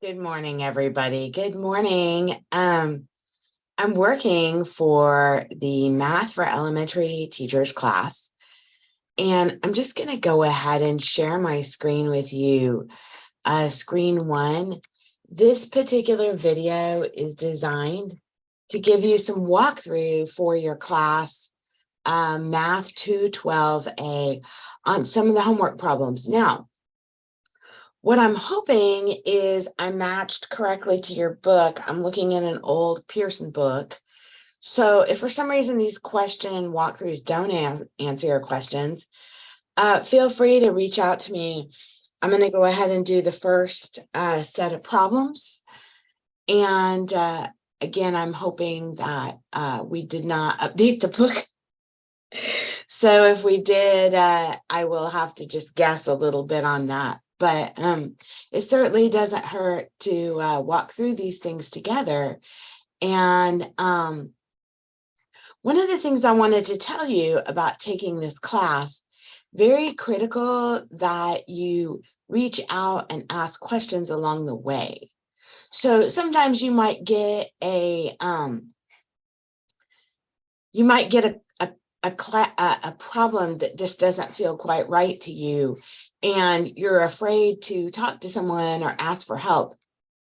Good morning, everybody. Good morning. I'm working for the Math for Elementary Teachers class, and I'm just going to go ahead and share my screen with you. Screen one. This particular video is designed to give you some walkthrough for your class, Math 212A, on some of the homework problems. Now, what I'm hoping is I matched correctly to your book. I'm looking at an old Pearson book. So if for some reason these question walkthroughs don't answer your questions, feel free to reach out to me. I'm going to go ahead and do the first set of problems. And again, I'm hoping that we did not update the book. So if we did, I will have to just guess a little bit on that. But it certainly doesn't hurt to walk through these things together. And one of the things I wanted to tell you about taking this class, very critical that you reach out and ask questions along the way. So sometimes you might get a problem that just doesn't feel quite right to you, and you're afraid to talk to someone or ask for help.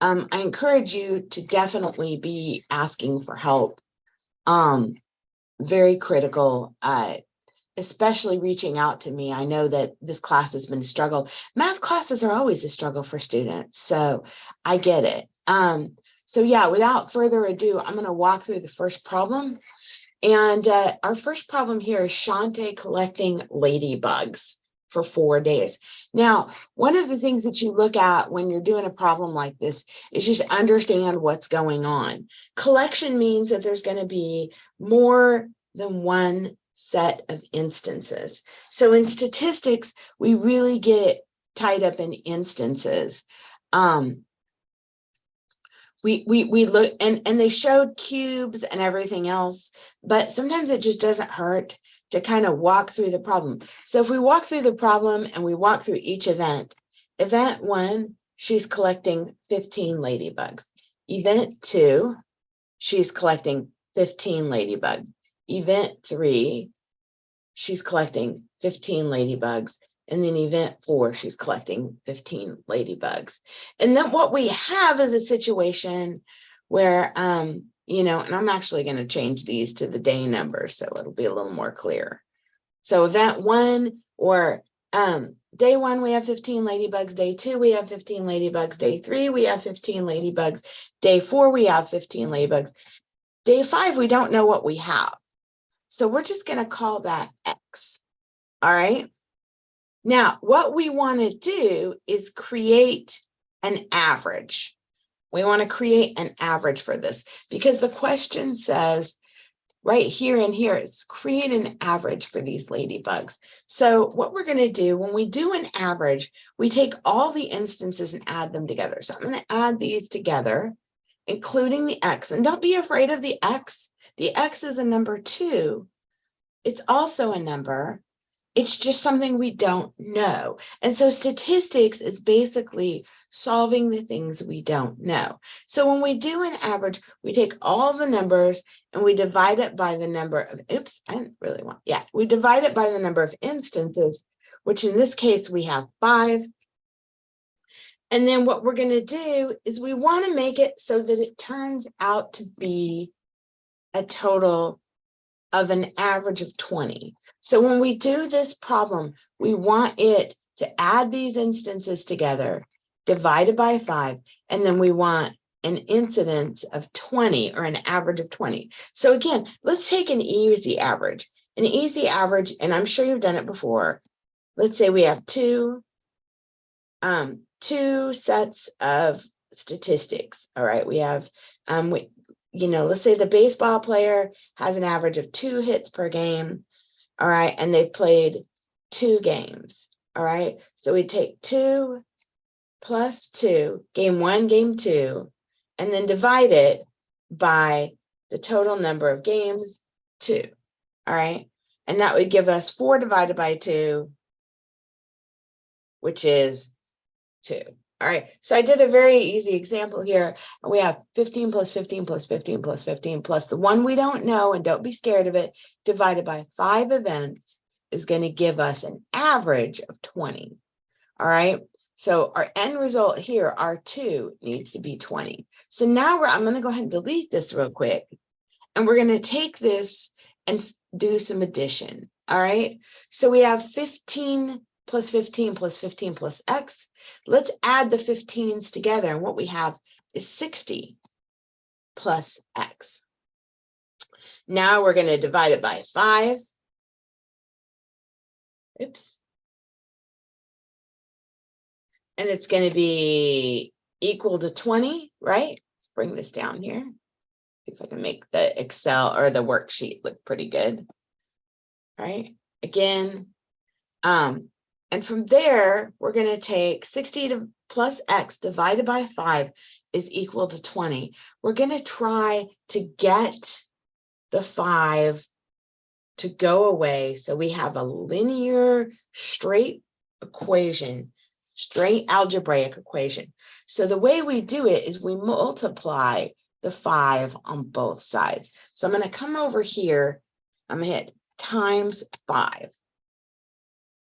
I encourage you to definitely be asking for help. Very critical, especially reaching out to me. I know that this class has been a struggle. Math classes are always a struggle for students, so I get it. So yeah, without further ado, I'm going to walk through the first problem. And our first problem here is Shante collecting ladybugs for 4 days. Now, one of the things that you look at when you're doing a problem like this is just understand what's going on. Collection means that there's going to be more than one set of instances. So in statistics, we really get tied up in instances. We look and they showed cubes and everything else, but sometimes it just doesn't hurt to kind of walk through the problem. So if we walk through the problem and we walk through each event, event 1, she's collecting 15 ladybugs. Event 2, she's collecting 15 ladybugs. Event 3, she's collecting 15 ladybugs. And then event 4, she's collecting 15 ladybugs. And then what we have is a situation where, and I'm actually going to change these to the day numbers so it'll be a little more clear. So event 1 or day 1, we have 15 ladybugs. Day 2, we have 15 ladybugs. Day 3, we have 15 ladybugs. Day 4, we have 15 ladybugs. Day 5, we don't know what we have. So we're just going to call that X. All right. Now, what we want to do is create an average. We want to create an average for this because the question says right here and here is create an average for these ladybugs. So what we're going to do when we do an average, we take all the instances and add them together. So I'm going to add these together, including the X. And don't be afraid of the X. The X is a number 2. It's also a number. It's just something we don't know. And so statistics is basically solving the things we don't know. So when we do an average, we take all the numbers and we divide it by the number of, we divide it by the number of instances, which in this case we have 5. And then what we're going to do is we want to make it so that it turns out to be a total of an average of 20. So when we do this problem, we want it to add these instances together, divided by 5, and then we want an incidence of 20 or an average of 20. So again, let's take an easy average. An easy average, and I'm sure you've done it before. Let's say we have two sets of statistics. All right, we have let's say the baseball player has an average of 2 hits per game. All right. And they've played 2 games. All right. So we take 2 plus 2, game 1, game 2, and then divide it by the total number of games, 2. All right. And that would give us 4 divided by 2, which is 2. All right, so I did a very easy example here. We have 15 plus 15 plus 15 plus 15 plus the one we don't know, and don't be scared of it, divided by 5 events is going to give us an average of 20. All right, so our end result here, R2, needs to be 20. So now I'm going to go ahead and delete this real quick, and we're going to take this and do some addition. All right, so we have 15 plus 15 plus 15 plus x. Let's add the 15s together, and what we have is 60 plus x. Now we're going to divide it by 5. Oops. And it's going to be equal to 20, right? Let's bring this down here. See if I can make the Excel or the worksheet look pretty good. Right? Again, and from there, we're going to take 60 plus x divided by 5 is equal to 20. We're going to try to get the 5 to go away so we have a linear, straight equation, straight algebraic equation. So the way we do it is we multiply the 5 on both sides. So I'm going to come over here. I'm going to hit times 5.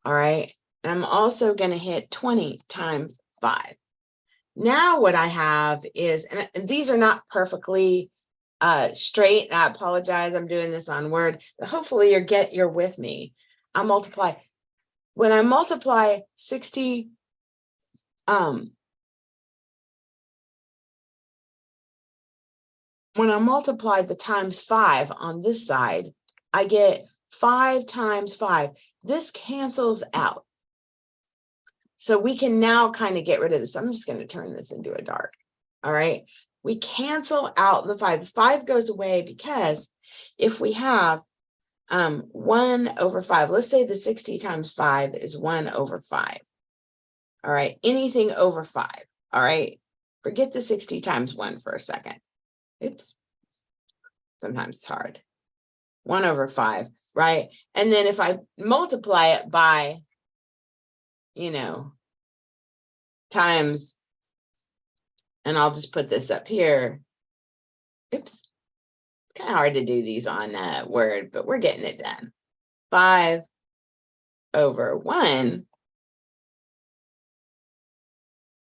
All right. And I'm also going to hit 20 times 5. Now what I have is, and these are not perfectly straight. I apologize. I'm doing this on Word, but hopefully you're with me. I'll multiply. When I multiply 60, when I multiply the times 5 on this side, I get 5 times 5. This cancels out. So we can now kind of get rid of this. I'm just going to turn this into a dark. All right. We cancel out the 5. The 5 goes away because if we have 1 over 5, let's say the 60 times 5 is 1 over 5. All right. Anything over 5. All right. Forget the 60 times 1 for a second. Oops. Sometimes it's hard. 1 over 5, right? And then if I multiply it by, times, and I'll just put this up here. Oops. It's kind of hard to do these on Word, but we're getting it done. 5 over 1.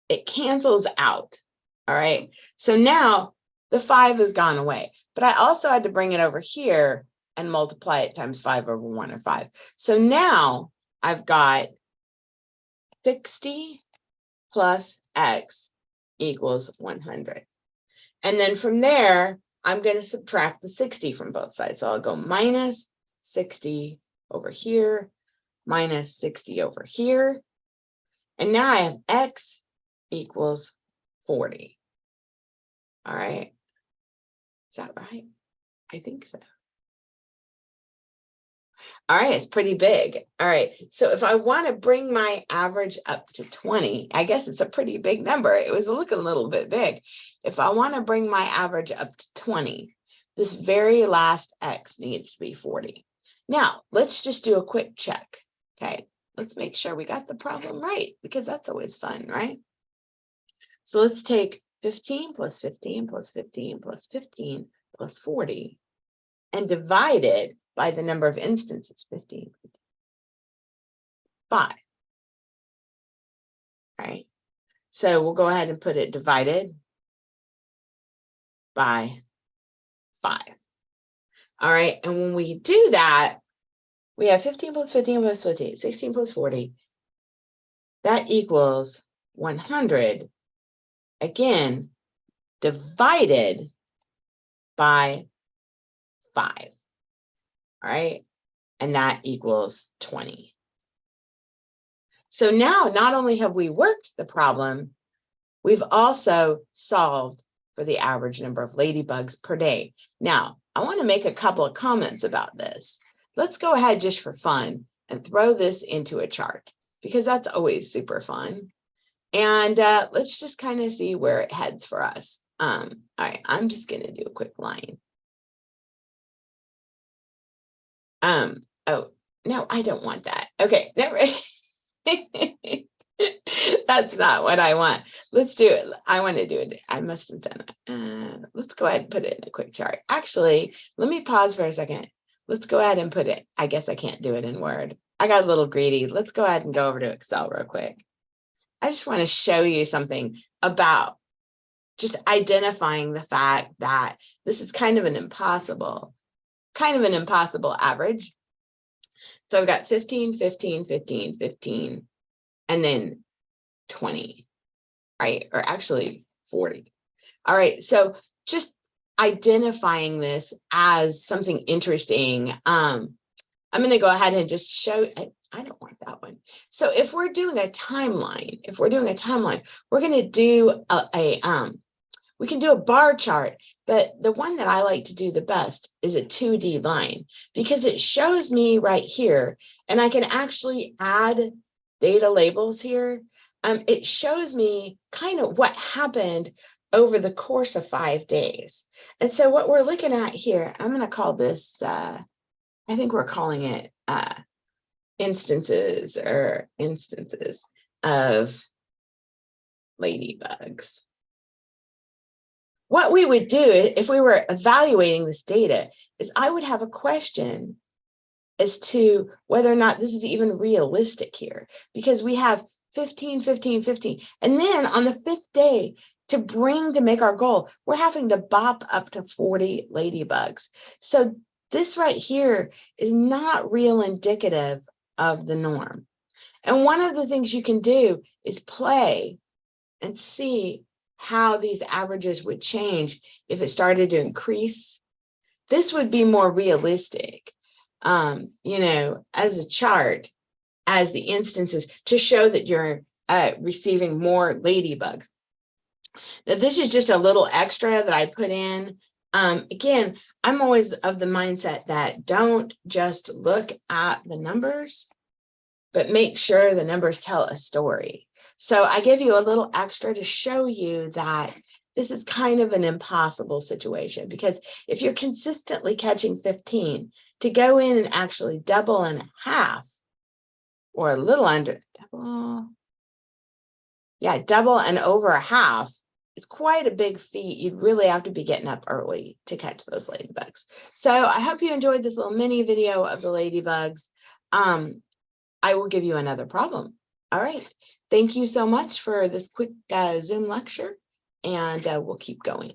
It cancels out. All right. So now the 5 has gone away, but I also had to bring it over here and multiply it times 5 over 1 or 5. So now I've got 60 plus x equals 100. And then from there, I'm going to subtract the 60 from both sides. So I'll go minus 60 over here, minus 60 over here. And now I have x equals 40. All right. Is that right? I think so. All right, it's pretty big. All right, so if I want to bring my average up to 20, I guess it's a pretty big number. It was looking a little bit big. If I want to bring my average up to 20, this very last x needs to be 40. Now, let's just do a quick check. Okay, let's make sure we got the problem right, because that's always fun, right? So let's take 15 plus 15 plus 15 plus 15 plus 40 and divide it by the number of instances, 15. 5. All right. So we'll go ahead and put it divided by 5. All right. And when we do that, we have 15 plus 15 plus 15, 16 plus 40. That equals 100. Again, divided by 5. All right. And that equals 20. So now not only have we worked the problem, we've also solved for the average number of ladybugs per day. Now, I want to make a couple of comments about this. Let's go ahead just for fun and throw this into a chart, because that's always super fun. And let's just kind of see where it heads for us. All right, I'm just going to do a quick line. Oh, no, I don't want that. Okay, never. That's That's not what I want. Let's do it. I want to do it. I must have done it. Let's go ahead and put it in a quick chart. Actually, let me pause for a second. Let's go ahead and put it. I guess I can't do it in Word. I got a little greedy. Let's go ahead and go over to Excel real quick. I just want to show you something about just identifying the fact that this is kind of an impossible average. So I've got 15, 15, 15, 15, and then 20, right? Or actually 40. All right, so just identifying this as something interesting. I'm going to go ahead and just show, I don't want that one. So if we're doing a timeline, we're going to do we can do a bar chart, but the one that I like to do the best is a 2D line because it shows me right here, and I can actually add data labels here. It shows me kind of what happened over the course of 5 days. And so what we're looking at here, I'm going to call this, I think we're calling it instances of ladybugs. What we would do if we were evaluating this data is I would have a question as to whether or not this is even realistic here, because we have 15, 15, 15. And then on the 5th day, to make our goal, we're having to bop up to 40 ladybugs. So this right here is not real indicative of the norm. And one of the things you can do is play and see how these averages would change if it started to increase. This would be more realistic, you know, as a chart, as the instances to show that you're receiving more ladybugs. Now, this is just a little extra that I put in. Again, I'm always of the mindset that don't just look at the numbers, but make sure the numbers tell a story. So I give you a little extra to show you that this is kind of an impossible situation, because if you're consistently catching 15, to go in and actually double and a half, or a little under double, double and over a half is quite a big feat. You'd really have to be getting up early to catch those ladybugs. So I hope you enjoyed this little mini video of the ladybugs. I will give you another problem. All right. Thank you so much for this quick Zoom lecture, and we'll keep going.